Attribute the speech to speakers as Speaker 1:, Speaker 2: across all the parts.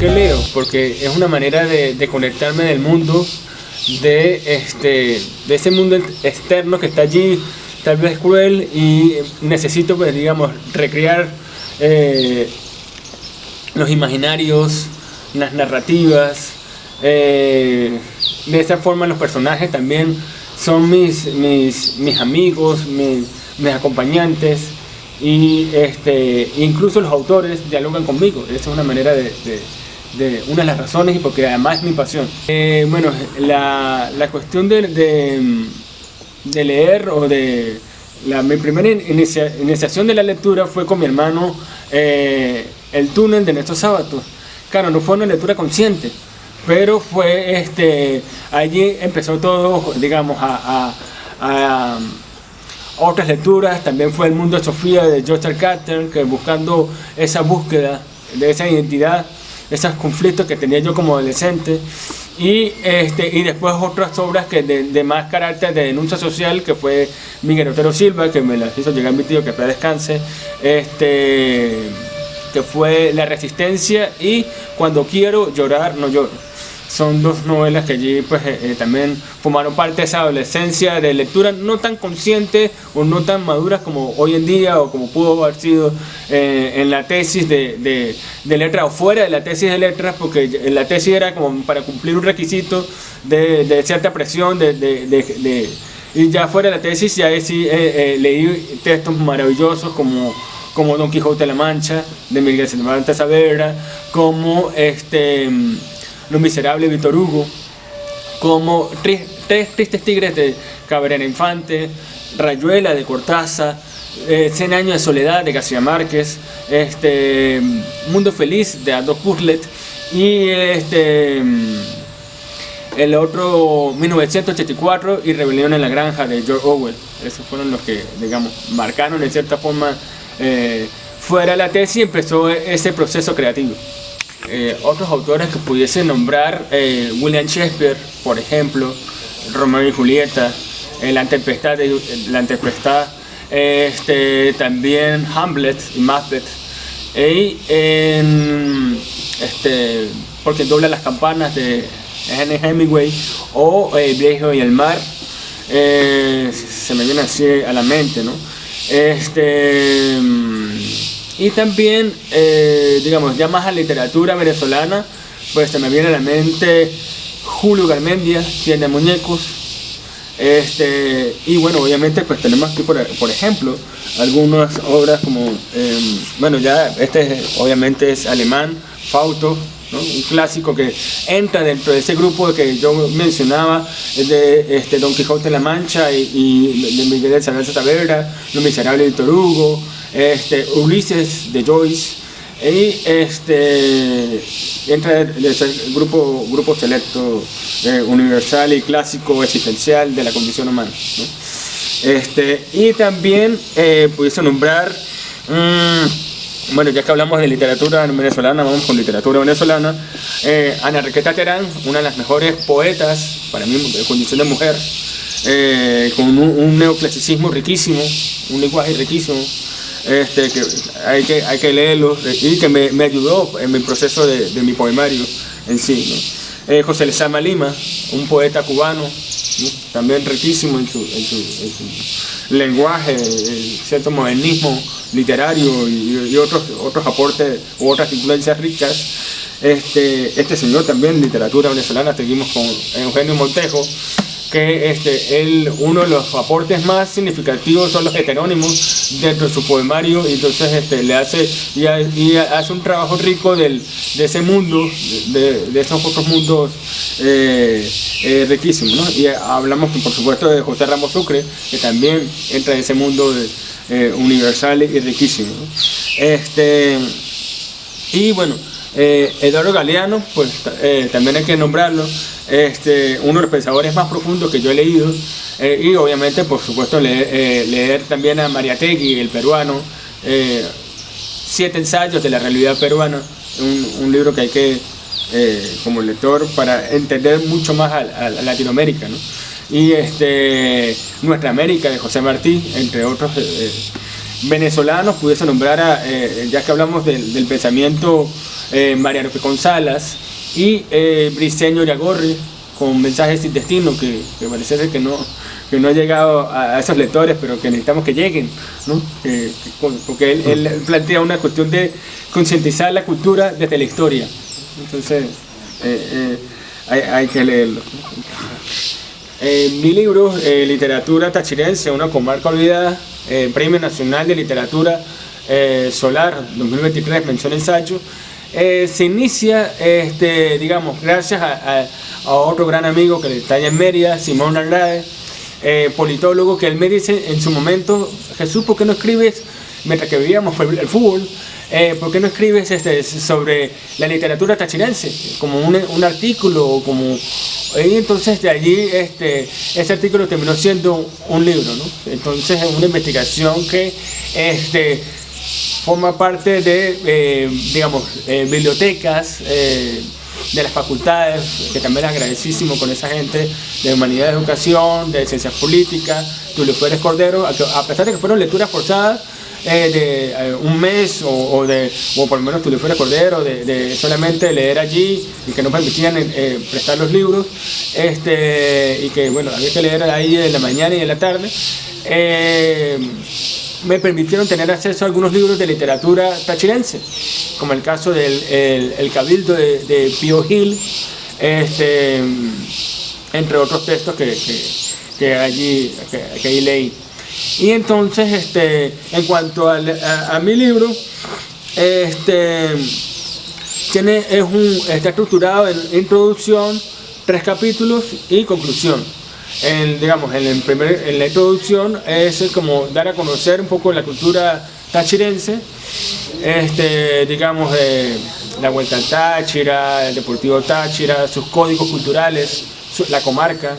Speaker 1: qué leo? Porque es una manera de conectarme del mundo, de ese mundo externo que está allí, tal vez cruel, y necesito, pues, digamos, recrear los imaginarios, las narrativas. De esa forma los personajes también son mis amigos, mis acompañantes, y incluso los autores dialogan conmigo. Esa es una manera una de las razones, y porque además es mi pasión. Bueno, la cuestión de leer, o mi primera iniciación de la lectura fue con mi hermano, El túnel de Néstor Sábato. Claro, no fue una lectura consciente, pero fue allí empezó todo, digamos, a otras lecturas. También fue El mundo de Sofía, de Joshua Carter, que buscando esa búsqueda de esa identidad, esos conflictos que tenía yo como adolescente. Y después otras obras que de más carácter de denuncia social, que fue Miguel Otero Silva, que me las hizo llegar mi tío, que para descanse, que fue La resistencia, y Cuando quiero llorar no lloro. Son dos novelas que allí, pues, también formaron parte de esa adolescencia de lectura no tan consciente o no tan maduras como hoy en día, o como pudo haber sido en la tesis de letras, o fuera de la tesis de letras, porque la tesis era como para cumplir un requisito de cierta presión, y ya fuera de la tesis ya sí, leí textos maravillosos como Don Quijote de la Mancha, de Miguel Cervantes Saavedra, como Los Miserables de Víctor Hugo, como Tres Tristes Tigres de Cabrera Infante, Rayuela de Cortázar, 100 años de soledad de García Márquez, Mundo Feliz de Aldous Huxley, y el otro 1984 y Rebelión en la Granja de George Orwell. Esos fueron los que, digamos, marcaron en cierta forma fuera de la tesis, y empezó ese proceso creativo. Otros autores que pudiese nombrar, William Shakespeare, por ejemplo, Romeo y Julieta, La Tempestad, también Hamlet y Macbeth, Porque dobla las campanas de Ernest Hemingway, o El viejo y el mar. Se me viene así a la mente, ¿no? Y también, digamos, ya más a literatura venezolana, pues se me viene a la mente Julio Garmendia, Tienda de Muñecos. Y bueno, obviamente, pues tenemos aquí, por ejemplo, algunas obras como, bueno, ya obviamente es alemán, Fausto, ¿no? Un clásico que entra dentro de ese grupo que yo mencionaba, de Don Quijote de la Mancha, y de Miguel Cervantes Saavedra, Los Miserables de Víctor Hugo, Ulises de Joyce, y entra de ese grupo selecto, universal y clásico existencial de la condición humana, ¿no? Y también pudiese nombrar, bueno, ya que hablamos de literatura venezolana, vamos con literatura venezolana. Ana Enriqueta Terán, una de las mejores poetas, para mí, de condición de mujer, con un neoclasicismo riquísimo, un lenguaje riquísimo, que hay que leerlo, y que me ayudó en mi proceso de mi poemario en sí, ¿no? José Lezama Lima, un poeta cubano, ¿no? También riquísimo en su lenguaje, cierto modernismo literario, y otros aportes u otras influencias ricas. Este señor también, literatura venezolana. Seguimos con Eugenio Montejo, que uno de los aportes más significativos son los heterónimos dentro de su poemario, y entonces le hace un trabajo rico de ese mundo, de esos otros mundos riquísimos, ¿no? Y hablamos, por supuesto, de José Ramos Sucre, que también entra en ese mundo universal y riquísimo, ¿no? Y bueno, Eduardo Galeano, pues también hay que nombrarlo, uno de los pensadores más profundos que yo he leído, y obviamente, por supuesto, leer también a Mariátegui, el peruano, 7 ensayos de la realidad peruana, un libro que hay que, como lector, para entender mucho más a Latinoamérica, ¿no? Y Nuestra América, de José Martí, entre otros venezolanos. Pudiese nombrar ya que hablamos del pensamiento Mariano Pecón Salas y Briceño Iragorri, con Mensajes sin destino, que parece ser que no ha llegado a esos lectores, pero que necesitamos que lleguen, ¿no? Porque él plantea una cuestión de concientizar la cultura desde la historia. Entonces, hay que leerlo. Mi libro, Literatura Tachirense, una comarca olvidada, Premio Nacional de Literatura Solar 2023, mención ensayo, se inicia, digamos, gracias a otro gran amigo que está allá en Mérida, Simón Andrade, politólogo, que él me dice en su momento: Jesús, ¿por qué no escribes, mientras que vivíamos el fútbol, por qué no escribes sobre la literatura tachirense, como un artículo, como... Y entonces de allí ese artículo terminó siendo un libro, ¿no? Entonces es una investigación que forma parte de, digamos, bibliotecas de las facultades, que también es agradecidísimo con esa gente de Humanidad de Educación, de Ciencias Políticas, Tulio Pérez Cordero, a pesar de que fueron lecturas forzadas de un mes o por lo menos Tulio Pérez Cordero, de solamente leer allí y que no permitían prestar los libros, y que bueno, había que leer ahí en la mañana y en la tarde. Me permitieron tener acceso a algunos libros de literatura tachirense, como el caso del el Cabildo de Pío Gil, entre otros textos que ahí leí. Y entonces, en cuanto a mi libro, está estructurado en introducción, 3 capítulos y conclusión. Digamos, en la introducción es como dar a conocer un poco la cultura tachirense, digamos, la Vuelta al Táchira, el Deportivo Táchira, sus códigos culturales, la comarca.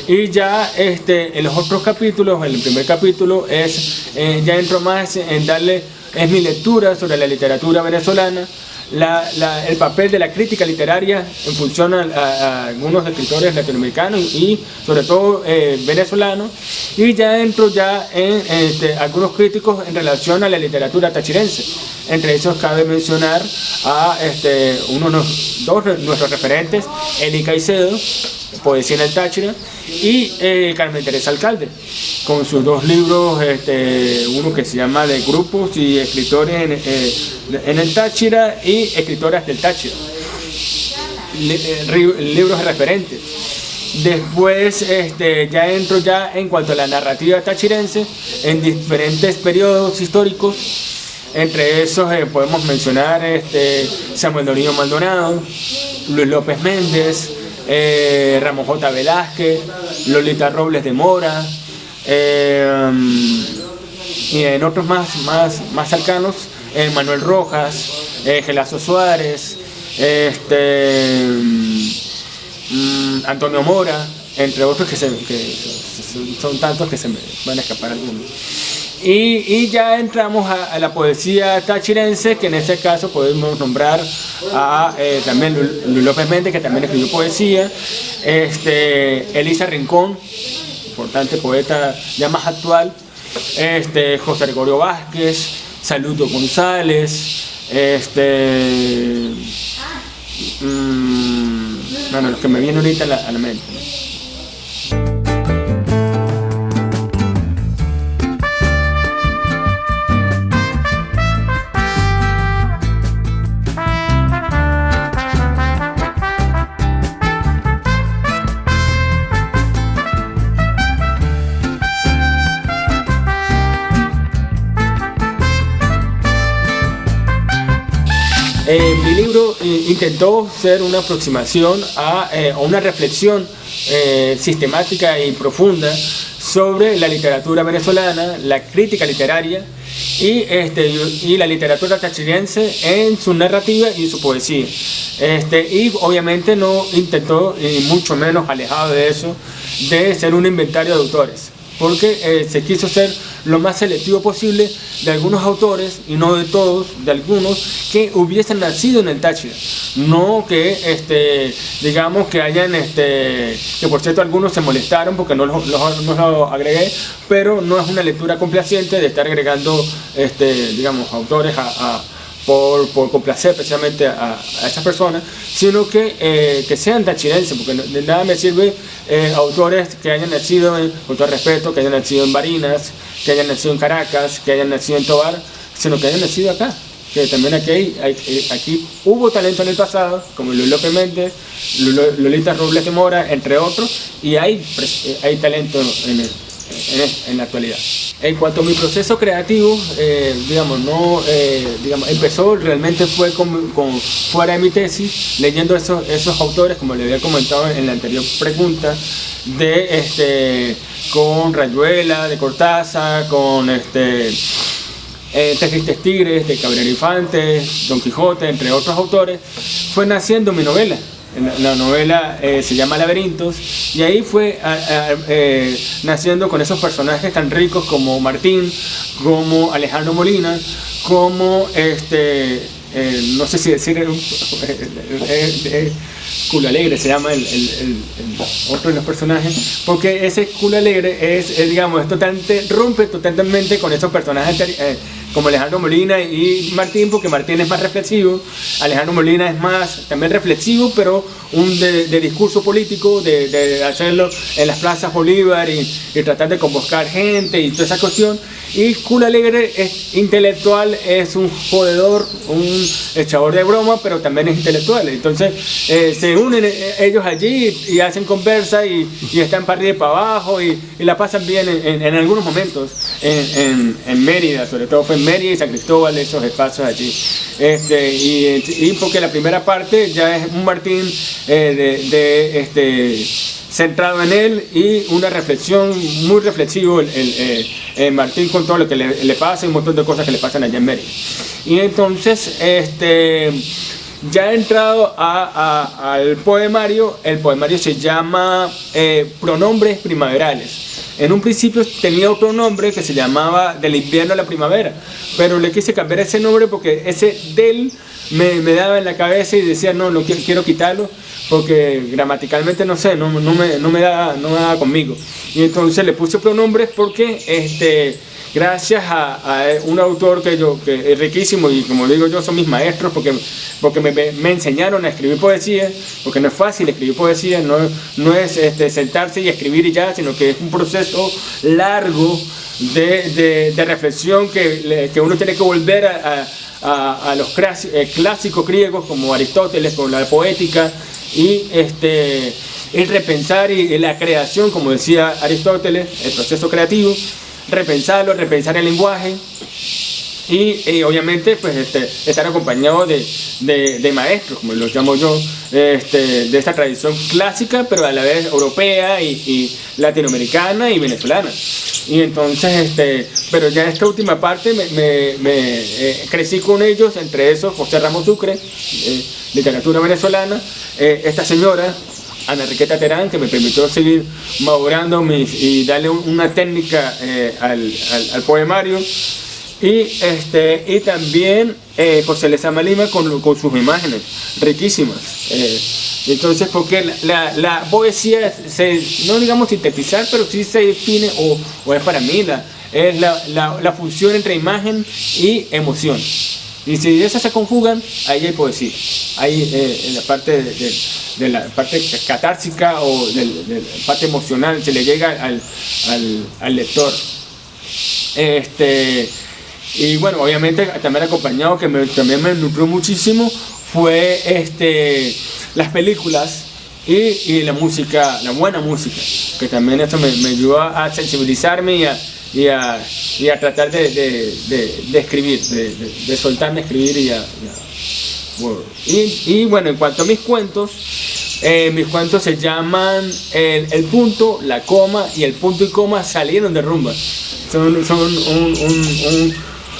Speaker 1: Y ya en los otros capítulos, en el primer capítulo ya entro más en darle, es mi lectura sobre la literatura venezolana, el papel de la crítica literaria en función a algunos escritores latinoamericanos y sobre todo venezolanos, y ya entro en algunos críticos en relación a la literatura tachirense. Entre esos cabe mencionar a dos de nuestros referentes, Eli Caicedo, Poesía en el Táchira, y Carmen Teresa Alcalde, con sus 2 libros, uno que se llama De grupos y escritores en el Táchira y escritoras del Táchira, libros referentes. Después ya entro en cuanto a la narrativa tachirense en diferentes periodos históricos. Entre esos podemos mencionar Samuel Dorinio Maldonado, Luis López Méndez, Ramón J. Velázquez, Lolita Robles de Mora, y en otros más cercanos, Manuel Rojas, Gelazo Suárez, Antonio Mora, entre otros que son tantos que se me van a escapar algunos. Y ya entramos a la poesía tachirense, que en este caso podemos nombrar a también Luis López Méndez, que también escribió poesía, Elisa Rincón, importante poeta ya más actual, José Gregorio Vázquez, Saludo González, bueno, los que me vienen ahorita a la mente. Mi libro intentó ser una aproximación a una reflexión sistemática y profunda sobre la literatura venezolana, la crítica literaria y la literatura tachirense en su narrativa y su poesía. Y obviamente no intentó, y mucho menos alejado de eso, de ser un inventario de autores, porque se quiso ser lo más selectivo posible de algunos autores, y no de todos, de algunos que hubiesen nacido en el Táchira, no que digamos que hayan, que por cierto algunos se molestaron porque no lo agregué, pero no es una lectura complaciente de estar agregando digamos autores por complacer precisamente a esas personas, sino que sean tachirenses, porque de nada me sirve autores que hayan nacido, con todo respeto, que hayan nacido en Barinas, que hayan nacido en Caracas, que hayan nacido en Tobar, sino que hayan nacido acá. Que también aquí hubo talento en el pasado, como Luis López Méndez, Lolita Robles de Mora, entre otros, y hay talento en la actualidad. En cuanto a mi proceso creativo, empezó realmente fue fuera de mi tesis, leyendo esos autores, como le había comentado en la anterior pregunta, con Rayuela, de Cortázar, con Tres Tristes Tigres, de Cabrera Infante, Don Quijote, entre otros autores, fue naciendo mi novela. La novela se llama Laberintos, y ahí fue naciendo con esos personajes tan ricos como Martín, como Alejandro Molina, como no sé si decir Culo Alegre se llama el otro de los personajes, porque ese Culo Alegre rompe totalmente con esos personajes como Alejandro Molina y Martín, porque Martín es más reflexivo, Alejandro Molina es más también reflexivo, pero de discurso político, de hacerlo en las plazas Bolívar y tratar de convocar gente y toda esa cuestión. Y Culo Alegre es intelectual, es un jodedor, un echador de broma, pero también es intelectual. Entonces se unen ellos allí y hacen conversa y están para arriba y para abajo y la pasan bien en algunos momentos en Mérida, sobre todo fue en Mérida y San Cristóbal, esos espacios allí. Y porque la primera parte ya es un Martín centrado en él y una reflexión, muy reflexivo Martín con todo lo que le pasa y un montón de cosas que le pasan allá en Mérida. Y entonces, ya he entrado al poemario. El poemario se llama Pronombres Primaverales. En un principio tenía otro nombre que se llamaba Del invierno a la primavera, pero le quise cambiar ese nombre porque ese del me daba en la cabeza y decía no quiero quitarlo porque gramaticalmente no sé, no me daba conmigo. Y entonces le puse pronombres porque gracias a un autor que es riquísimo, y como digo yo, son mis maestros porque me enseñaron a escribir poesía, porque no es fácil escribir poesía, no es sentarse y escribir y ya, sino que es un proceso largo de reflexión que uno tiene que volver a los clásicos griegos como Aristóteles, con la poética, y repensar y la creación, como decía Aristóteles, el proceso creativo, repensar el lenguaje y obviamente pues estar acompañado de maestros, como los llamo yo, de esta tradición clásica, pero a la vez europea y latinoamericana y venezolana. Y entonces, pero ya esta última parte crecí con ellos, entre esos José Ramos Sucre, literatura venezolana, esta señora Ana Enriqueta Terán, que me permitió seguir madurando y darle una técnica al poemario, y también José Lezama Lima con sus imágenes riquísimas. Entonces, porque la poesía, no digamos sintetizar, pero sí se define, o es para mí, es la función entre imagen y emoción. Y si esas se conjugan, ahí hay poesía. Ahí en la parte de la parte catársica o de la parte emocional se le llega al lector. Y bueno, obviamente también acompañado, que también me nutrió muchísimo, fue las películas y la música, la buena música, que también esto me ayudó a sensibilizarme y a tratar de escribir, de soltarme a escribir y bueno, en cuanto a mis cuentos se llaman el punto, la coma y el punto y coma salieron de rumba.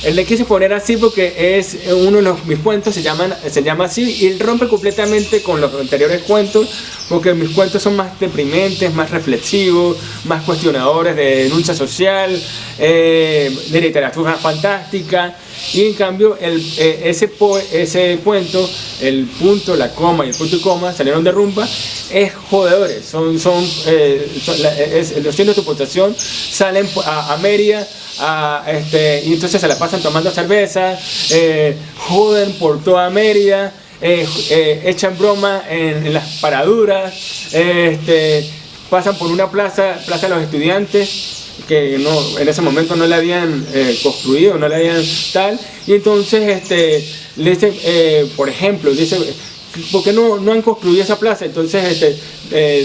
Speaker 1: Le quise poner así porque es uno de mis cuentos, se llama así, y rompe completamente con los anteriores cuentos, porque mis cuentos son más deprimentes, más reflexivos, más cuestionadores de denuncia social, de literatura fantástica. Y en cambio ese cuento, el punto, la coma y el punto y coma salieron de rumba, jodedores, los signos de puntuación salen a Mérida, y entonces se la pasan tomando cerveza, joden por toda Mérida, echan broma en las paraduras, pasan por una plaza de los estudiantes, que en ese momento no la habían construido, no la habían tal, y entonces le dicen, por ejemplo, dice, ¿por qué no han construido esa plaza? Entonces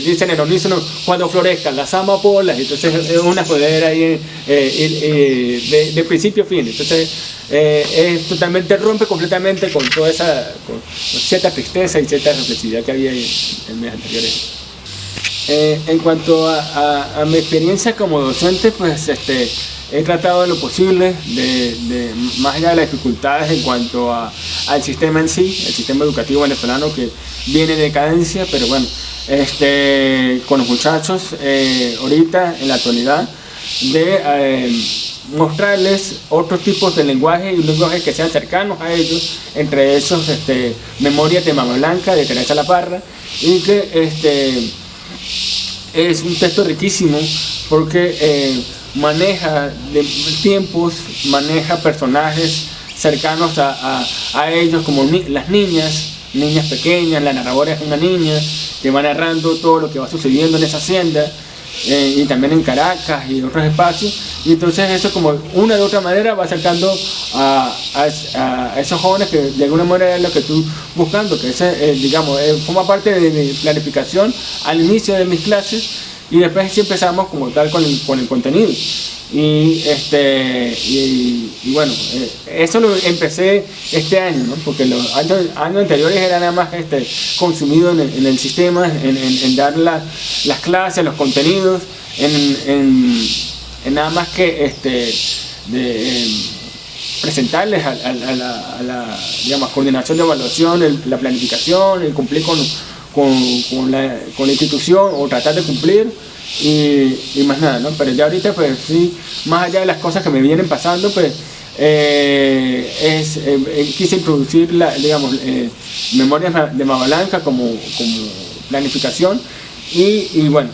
Speaker 1: dicen en unísono, cuando florezcan las amapolas. Entonces es una jodera ahí de principio a fin. Entonces totalmente rompe completamente con toda con cierta tristeza y cierta reflexividad que había en meses anteriores. En cuanto a mi experiencia como docente, pues he tratado en lo posible más allá de las dificultades en cuanto al sistema en sí, el sistema educativo venezolano que viene en decadencia, pero bueno, con los muchachos ahorita en la actualidad de mostrarles otros tipos de lenguaje y un lenguaje que sean cercanos a ellos, entre esos Memorias de Mama Blanca de Teresa La Parra, y que es un texto riquísimo porque maneja tiempos, maneja personajes cercanos a ellos, como las niñas pequeñas. La narradora es una niña que va narrando todo lo que va sucediendo en esa hacienda, y también en Caracas y otros espacios, y entonces eso como una de otra manera va acercando a esos jóvenes que de alguna manera es lo que estoy buscando, que digamos, forma parte de mi planificación al inicio de mis clases, y después sí empezamos como tal con el contenido. Y bueno, eso lo empecé este año, ¿no? Porque los años anteriores era nada más consumido en el sistema, en dar las clases, los contenidos, en nada más que presentarles a la digamos, coordinación de evaluación, la planificación, el cumplir con la institución o tratar de cumplir. Y más nada, ¿no? Pero ya ahorita, pues sí, más allá de las cosas que me vienen pasando, pues quise introducir digamos, Memorias de Mama Blanca como planificación, y bueno,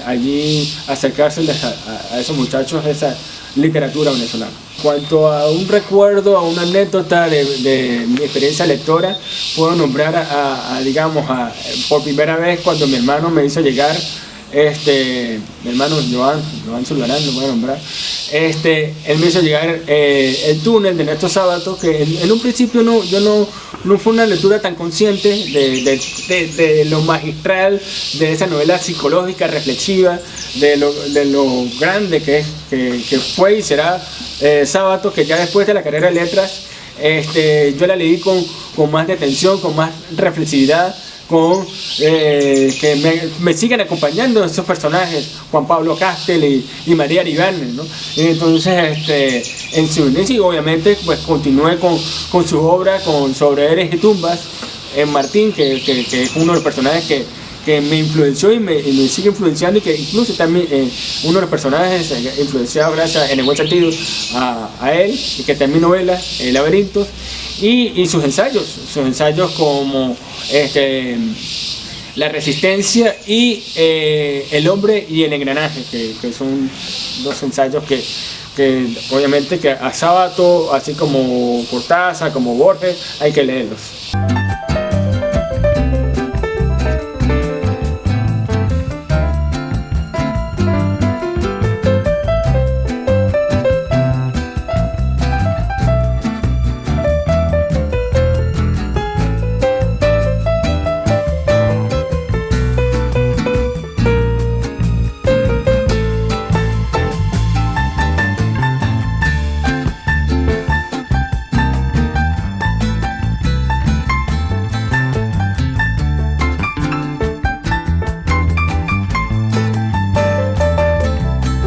Speaker 1: allí acercárseles a esos muchachos esa literatura venezolana. En cuanto a un recuerdo, a una anécdota de mi experiencia lectora, puedo nombrar digamos, por primera vez cuando mi hermano me hizo llegar, mi hermano Joan Zulbarán, lo voy a nombrar, él me hizo llegar El túnel de Ernesto Sábato, que en un principio no fue una lectura tan consciente de lo magistral de esa novela psicológica, reflexiva, de lo grande que fue y será Sábato, que ya después de la carrera de letras yo la leí con más detención, con más reflexividad, que me siguen acompañando esos personajes, Juan Pablo Castel y María Aribane, ¿no? Entonces, en su inicio, obviamente, pues continué con su obra, sobre Eres y Tumbas, en Martín, que es uno de los personajes que me influenció y me sigue influenciando, y que incluso también uno de los personajes influenciado gracias, en el buen sentido, a él, y que también novela, Laberintos, y sus ensayos como La Resistencia y El Hombre y el Engranaje, que son dos ensayos que obviamente que a Sábato, así como Cortázar, como Borges, hay que leerlos.